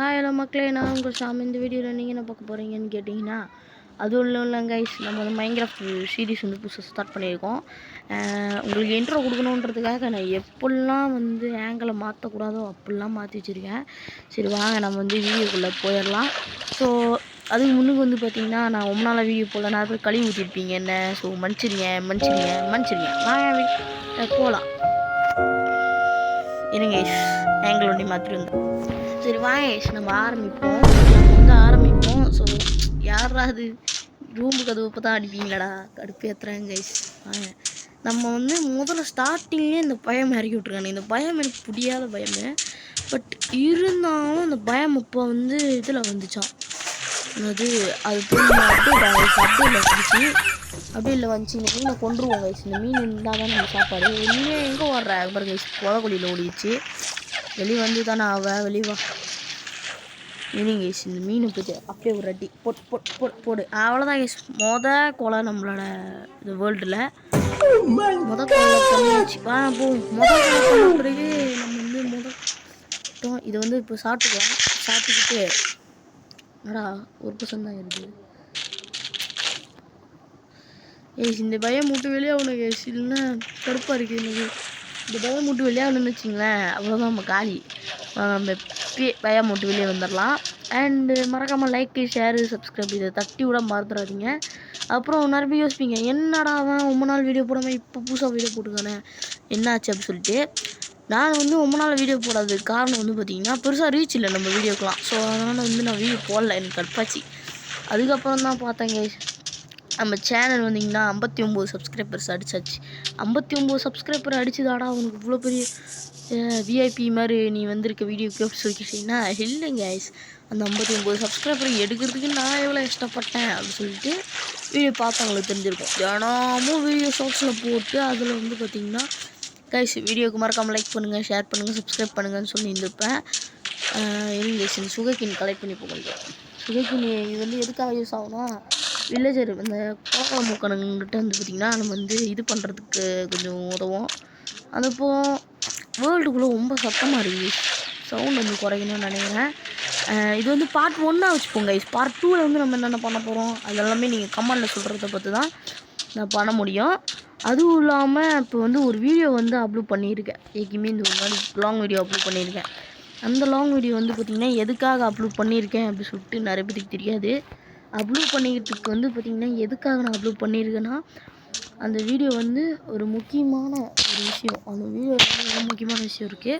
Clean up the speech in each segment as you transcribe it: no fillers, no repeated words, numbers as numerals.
Hello மக்களே, நான் உங்கள் சாமி. இந்த வீடியோவில் நீங்கள் என்ன பார்க்க போகிறீங்கன்னு கேட்டிங்கன்னா, அதுவும் இல்லைங்க கைஸ், நம்ம வந்து மைன்கிராஃப்ட் சீரிஸ் வந்து புதுசாக ஸ்டார்ட் பண்ணியிருக்கோம். உங்களுக்கு இன்ட்ரோ கொடுக்கணுன்றதுக்காக நான் எப்படிலாம் வந்து ஆங்கிளை மாற்றக்கூடாதோ அப்படிலாம் மாற்றி வச்சுருக்கேன். சரி வாங்க நம்ம வந்து வீடியோக்குள்ளே போயிடலாம். ஸோ அதுக்கு முன்னுக்கு வந்து பார்த்தீங்கன்னா, நான் ரொம்ப நாளாக வீடியோ போடல, நான் போய் கழுவி ஊற்றிருப்பீங்க என்ன. ஸோ மன்னிச்சிருங்க வாங்க போகலாம். இருங்க கைஸ், ஆங்கிள் ஒன்றி மாற்றிட்டு வந்தேன். சரி வாங்க நம்ம ஆரம்பிப்போம். ஸோ யாராவது ரூம்பு கதவு இப்போ தான் அடிப்பீங்களாடா, கடுப்பு ஏற்றுறாங்க கைஸ். வாங்க நம்ம வந்து முதல்ல ஸ்டார்டிங்லேயே இந்த பயம் இறக்கி விட்ருக்காங்க. இந்த பயம் எனக்கு பிடிக்காத பயம். பட் இருந்தாலும் அந்த பயம் இப்போ வந்து இதில் வந்துச்சான். அது அப்படியே வந்துச்சு. இந்த மீனை கொண்டுருவோம் கைஸ். இந்த மீன் இருந்தால் தான் நம்ம சாப்பாடு. மீனே எங்கே ஓடுற அக்பர் கைஸ், புதக்குழியில் ஓடிச்சு. வெளியே வந்து தானே வெளியே வா. மீனிங் கைஸ், இந்த மீன் போய்ட்டு அப்படியே ஒரு அடி போடு அவ்வளோதான் கைஸ். கொலை நம்மளோட இந்த வேர்ல்டில் கொலை பண்ணியாச்சு. கொலை பிறகு நம்ம வந்து இதை வந்து இப்போ சாப்பிட்டுக்கிட்டு என்னடா ஒரு பர்சன்ட் தான் இருக்குது ஏஸ். இந்த பயம் மூட்டு வெளியாகணும் கேஸ், இல்லைன்னா கருப்பாக இருக்குது எனக்கு. இந்த பயம் மூட்டு வெளியாகணும்னு வச்சிங்களேன், அவ்வளோதான் நம்ம காலி. நம்ம பயம் மூட்டு வெளியே வந்துடலாம். அண்டு மறக்காமல் லைக், ஷேரு, சப்ஸ்கிரைப் இதை தட்டி விட மறந்துடாதீங்க. அப்புறம் நிறைய யோசிப்பீங்க, என்னடா அவன் ரொம்ப நாள் வீடியோ போடாமல் இப்போ புதுசாக வீடியோ போட்டுக்கானே என்னாச்சு அப்படி சொல்லிட்டு. நான் வந்து ரொம்ப நாள் வீடியோ போடாததுக்கு காரணம் வந்து பார்த்திங்கன்னா, பெருசாக ரீச் இல்லை நம்ம வீடியோக்கெலாம். ஸோ அதனால் வந்து நான் வீடியோ போடல, எனக்கு கடுப்பாச்சு. அதுக்கப்புறம் தான் பார்த்தேங்க, நம்ம சேனல் வந்திங்கன்னா 59 சப்ஸ்கிரைபர்ஸ் அடிச்சாச்சு. 59 சப்ஸ்கிரைபர் அடிச்சுதாடா அவனுக்கு இவ்வளோ பெரிய விஐபி மாதிரி நீ வந்திருக்க வீடியோக்கு அப்படி சொல்லிக்கிட்டீங்கன்னா, இல்லைங்க ஐஸ். அந்த 59 சப்ஸ்கிரைபர் எடுக்கிறதுக்கு நான் எவ்வளோ கஷ்டப்பட்டேன் அப்படின்னு சொல்லிட்டு வீடியோ பார்த்தவங்களுக்கு தெரிஞ்சிருக்கும். தினமும் வீடியோ ஷார்ட்ஸில் போட்டு அதில் வந்து பார்த்திங்கன்னா கைஸ் வீடியோக்கு மறக்காமல் லைக் பண்ணுங்கள், ஷேர் பண்ணுங்கள், சப்ஸ்கிரைப் பண்ணுங்கன்னு சொல்லி இருந்திருப்பேன். இருங்க கைஸ், இந்த சுகர்கின் கலெக்ட் பண்ணி போகிறது. சுகர்கின் இது வந்து எதுக்காக யூஸ் ஆகும்னா, வில்லேஜர் இந்த கோவா மூக்கணுங்கிட்ட வந்து பார்த்திங்கன்னா நம்ம வந்து இது பண்ணுறதுக்கு கொஞ்சம் உதவும். அதப்போ வேர்ல்டுக்குள்ளே ரொம்ப சத்தமாக இருக்குது, சவுண்ட் வந்து குறைக்கணும்னு நினைக்கிறேன். இது வந்து பார்ட் 1 வச்சுப்போங்க கைஸ். பார்ட் 2ல் வந்து நம்ம என்னென்ன பண்ண போகிறோம் அதெல்லாமே நீங்கள் கமெண்டில் சொல்கிறத பார்த்து தான் நான் பண்ண முடியும். அதுவும் இல்லாமல் இப்போ வந்து ஒரு வீடியோ வந்து அப்லோட் பண்ணியிருக்கேன். ஏற்கனவே இந்த ஒரு மாதிரி லாங் வீடியோ அப்லோட் பண்ணியிருக்கேன். அந்த லாங் வீடியோ வந்து பார்த்திங்கன்னா எதுக்காக அப்லோட் பண்ணியிருக்கேன் அப்படின்னு சொல்லிட்டு நிறைய பேருக்கு தெரியாது. அப்லோட் பண்ணிக்கிறதுக்கு வந்து பார்த்திங்கன்னா எதுக்காக நான் அப்லோட் பண்ணியிருக்கேன்னா, அந்த வீடியோ வந்து ஒரு முக்கியமான ஒரு விஷயம். அந்த வீடியோவில் வந்து ஒரு முக்கியமான விஷயம் இருக்குது.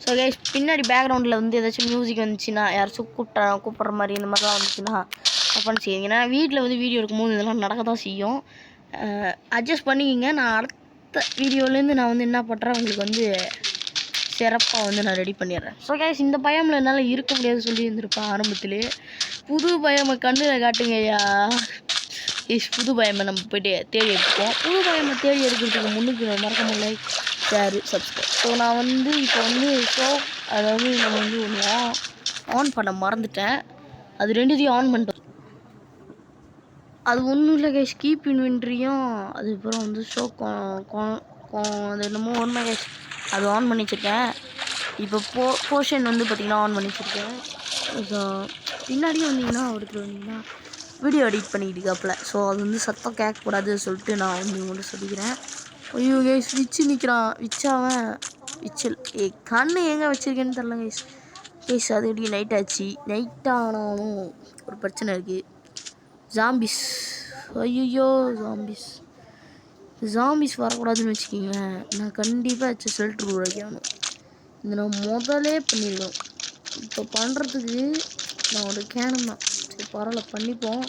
ஸோ கைஸ், பின்னாடி பேக்ரவுண்டில் வந்து ஏதாச்சும் மியூசிக் வந்துச்சுன்னா, யாராச்சும் கூப்பிட்ற மாதிரி இந்த மாதிரிலாம் வந்துச்சுன்னா அப்பன்னு செய்யுங்க. ஏன்னா வீட்டில் வந்து வீடியோ எடுக்கும்போது இதெல்லாம் நடக்க தான் செய்யும். அட்ஜஸ்ட் பண்ணிக்கிங்க. நான் அடுத்த வீடியோலேருந்து நான் வந்து என்ன பண்ணுறேன், உங்களுக்கு வந்து சிறப்பாக வந்து நான் ரெடி பண்ணிடுறேன். ஸோ கைஸ், இந்த பயமில் என்னால் இருக்க முடியாது சொல்லி இருந்திருப்பேன் ஆரம்பத்திலே. புது பயமை கண்ணில் காட்டுங்க ஐயா. புது பயமை நம்ம போய்ட்டு தேடி எடுத்துப்போம். புது பயமை தேடி எடுக்கிறதுக்கு முன்னுக்கு மறக்காமல் லைக், ஷேரு, சப்ஸ்கிரைப். ஸோ நான் வந்து இப்போ வந்து அதாவது நம்ம வந்து ஒன்று ஆன் பண்ண மறந்துட்டேன். அது ரெண்டுத்தையும் ஆன் பண்ணிட்டோம். அது ஒன்றும் இல்லை கைஸ், கீப் இன்வென்ட்ரியும் அதுக்கப்புறம் வந்து அது என்னமோ ஒன்றுமே கைஸ், அது ஆன் பண்ணி வச்சுருக்கேன். இப்போ போர்ஷன் வந்து பார்த்திங்கன்னா ஆன் பண்ணி வச்சுருக்கேன். ஸோ பின்னாடியே வந்தீங்கன்னா ஒருத்தர் வந்தீங்கன்னா வீடியோ எடிட் பண்ணிக்கிட்டு இருக்காப்புல. ஸோ அது வந்து சத்தம் கேட்கக்கூடாது சொல்லிட்டு நான் வந்து ஒன்று சொல்லிக்கிறேன். ஐயோ கைஸ், நிற்கிறான். விச்சல் கண்ணு எங்கே வச்சுருக்கேன்னு தெரில கைஸ். அது எப்படி நைட் ஆச்சு. நைட் ஆனாலும் ஒரு பிரச்சனை இருக்குது. ஜாம்பிஸ், ஐயோ ஜாம்பிஸ் வரக்கூடாதுன்னு வச்சுக்கிங்களேன். நான் கண்டிப்பாக ஷெல்டர் உழைக்கணும். இந்த நான் முதலே பண்ணிடுவேன். இப்போ பண்ணுறதுக்கு நான் ஒரு கேனம் தான். சரி பரவாயில்ல, பண்ணிப்போம்.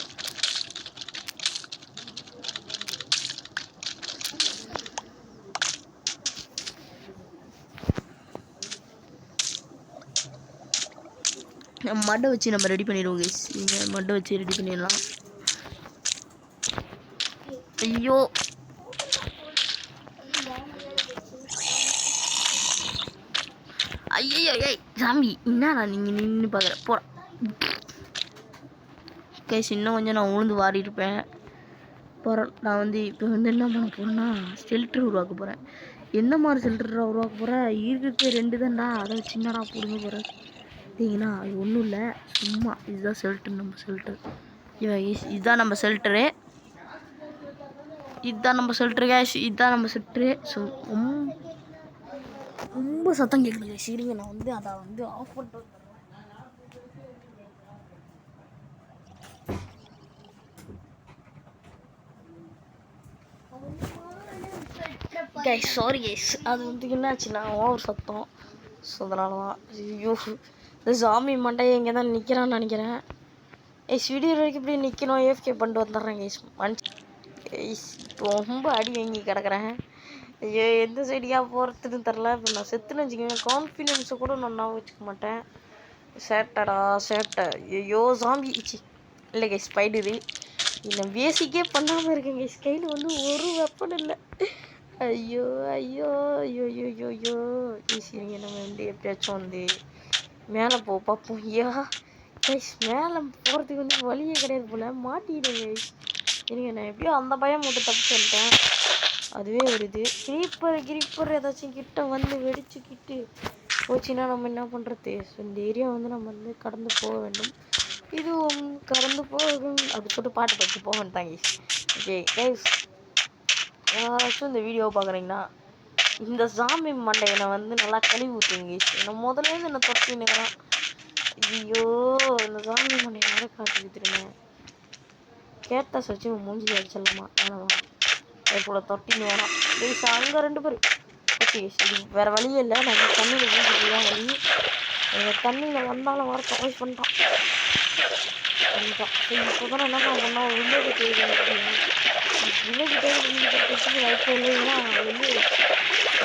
மட்டை வச்சு நம்ம ரெடி பண்ணிடுவோம் கைஸ். நீங்கள் மட்டை வச்சு ரெடி பண்ணிடலாம். ஐயோ ஐயோ சாமி, என்னடா நீங்கள் நின்று பார்க்குற போகிற கைஸ். இன்னும் கொஞ்சம் நான் உழுந்து வாரியிருப்பேன். நான் வந்து இப்போ வந்து என்ன பண்ண போகிறேன்னா ஷெல்டர் உருவாக்க போகிறேன். என்ன மாதிரி ஷெல்டரா உருவாக்க போகிற? இருக்கிறதே 2 தான்டா, அதை சின்னடா போடுங்க போகிற பார்த்தீங்கன்னா. அது ஒன்றும் இல்லை, சும்மா இதுதான் ஷெல்டர். நம்ம ஷெல்டர் இதுதான் நம்ம ஷெல்டரு. இதுதான் நம்ம ஷெல்டரு கேஷ். இதுதான் நம்ம ஷெல்டரு. ஸோ ரொம்ப சத்தம் கேட்குது. சரிங்க, நான் வந்து அதை வந்து ஆஃப் பண்ணுறேன். கைஸ் சாரி கைஸ், அது வந்து என்னாச்சுன்னா ஓவர் சத்தம். ஸோ அதனால தான். ஐயோ, இந்த சாமி மண்டையை இங்கே தான் நிற்கிறான்னு நினைக்கிறேன். வீடியோ வரைக்கும் இப்படி நிற்கணும். ஏஃப்கே பண்ணிட்டு வந்துடுறேன் கைஸ். கைஸ் ரொம்ப அடி வாங்கி கிடக்குறேன். ஐயோ, எந்த சைடியாக போகிறதுன்னு தெரில. இப்போ நான் செத்துன்னு வச்சுக்கோங்க, கான்ஃபிடென்ஸை கூட நான் வச்சுக்க மாட்டேன். சேட்டடா சேட்டை. ஐயோ சாம்பி இல்லை கைஸ், ஸ்பைடரு. இல்லை பேசிக்கே பண்ணாமல் இருக்கேன் கைஸ். கையில் வந்து ஒரு வெப்பன் இல்லை. ஐயோ ஐயோ ஐயோ ஐயோ ஐயோ ஐயோ. சரிங்க, நம்ம வந்து எப்படியாச்சும் வந்து மேலே பார்ப்போம். ஐயா கைஸ், மேலே போகிறதுக்கு வந்து வழியே கிடையாது போல். மாட்டிக்கிட்டேன் கைஸ். சரிங்க, நான் எப்படியோ அந்த பயம் மட்டும் தப்பிச்சு வந்துட்டேன். அதுவே ஒரு இது. கிரீப்பர் ஏதாச்சும் கிட்ட வந்து வெடிச்சுக்கிட்டு போச்சுன்னா நம்ம என்ன பண்ணுறது? ஸோ இந்த ஏரியா வந்து நம்ம வந்து கடந்து போக வேண்டும். இதுவும் கடந்து போகும். அது போட்டு பாட்டு படித்து போக வேண்டாங்க. ஓகே கைஸ், யாராச்சும் இந்த வீடியோ பார்க்குறீங்கன்னா இந்த சாமி மண்டையை வந்து நல்லா கழுவி ஊற்றுங்க. நான் முதல்ல என்ன தொட்டினுக்கிறேன். ஐயோ, இந்த சாமி மண்டையை வேற காட்டி வித்துருங்க. கேட்டால் வச்சு மூஞ்சி அடிச்சிடலாமா? வேணாமா? அதுபோல தொட்டின்னு வேணாம் ப்ளீஸ். அங்கே 2 பேர். ஓகே, சரி, வேறு வழியே இல்லை. நான் தண்ணியில் வீட்டுக்கு தான் வழி. எங்கள் தண்ணியில் வந்தாலும் வர வாய்ஸ் பண்ணிட்டான். சரி, இப்போ தான் என்ன பண்ணோம், வில்லேஜ் தேடி வில்லேஜ் தேடி வாய்ப்பு இல்லைன்னா வந்து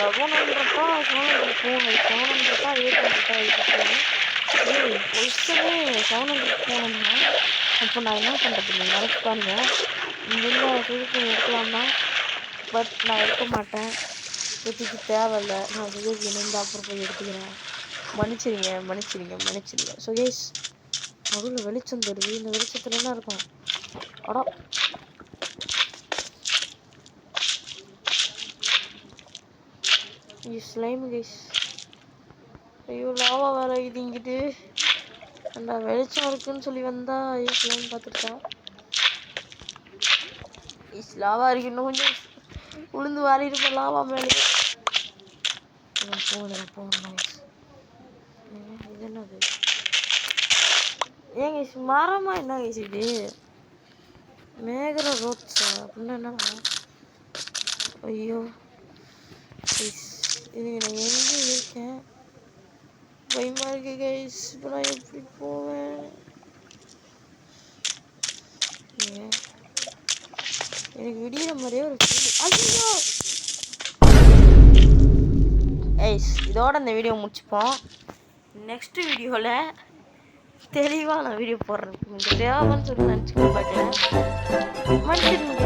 700 போகணும். 700 800 பொய்ச்சனே 700 போகணும்னா அப்போ நான் என்ன பண்ணுறது? நினச்சி பாருங்க. இங்கே சுதுக்கு எடுக்கலாம் தான், பட் நான் எடுக்க மாட்டேன். சுத்திக்கு தேவையில்லை. நான் சுதுக்கு இணைந்து அப்புறம் போய் எடுத்துக்கிறேன். மன்னிச்சிருங்க. ஸோ கைஸ், நடுவில் வெளிச்சம் தருது. இந்த வெளிச்சத்தில் என்ன இருக்கும்? அடா, ஸ்லைம் கைஸ். ஐயோ, லாவா வேலை இது இங்கிட்டு. அந்த வெளிச்சம் இருக்குன்னு சொல்லி வந்தா ஸ்லைம் பார்த்துருக்கேன். லாவா இருக்கு. இன்னும் கொஞ்சம் உளுந்து வாரிருப்பேன் லாவா மேலே. போகணும். இது என்னது? ஏங்க மரமா என்ன கைஸ் இது? மேகர ரோட்ஸா அப்படின்னா என்னன்னா? ஐயோ இது நான் எங்கே இருக்கேன்? பயமா இருக்கு கைஸ். இப்போ நான் எப்படி போவேன்? எனக்கு விடிகிற மாதிரியே ஒரு ஐயோ கைஸ், இதோட இந்த வீடியோ முடிச்சுப்போம். நெக்ஸ்ட் வீடியோவில் தெளிவாக நான் வீடியோ போடுறேன். உங்களுக்கு தேவைன்னு சொல்லி நினச்சிக்க பார்க்கல. மன்னிச்சிருங்க.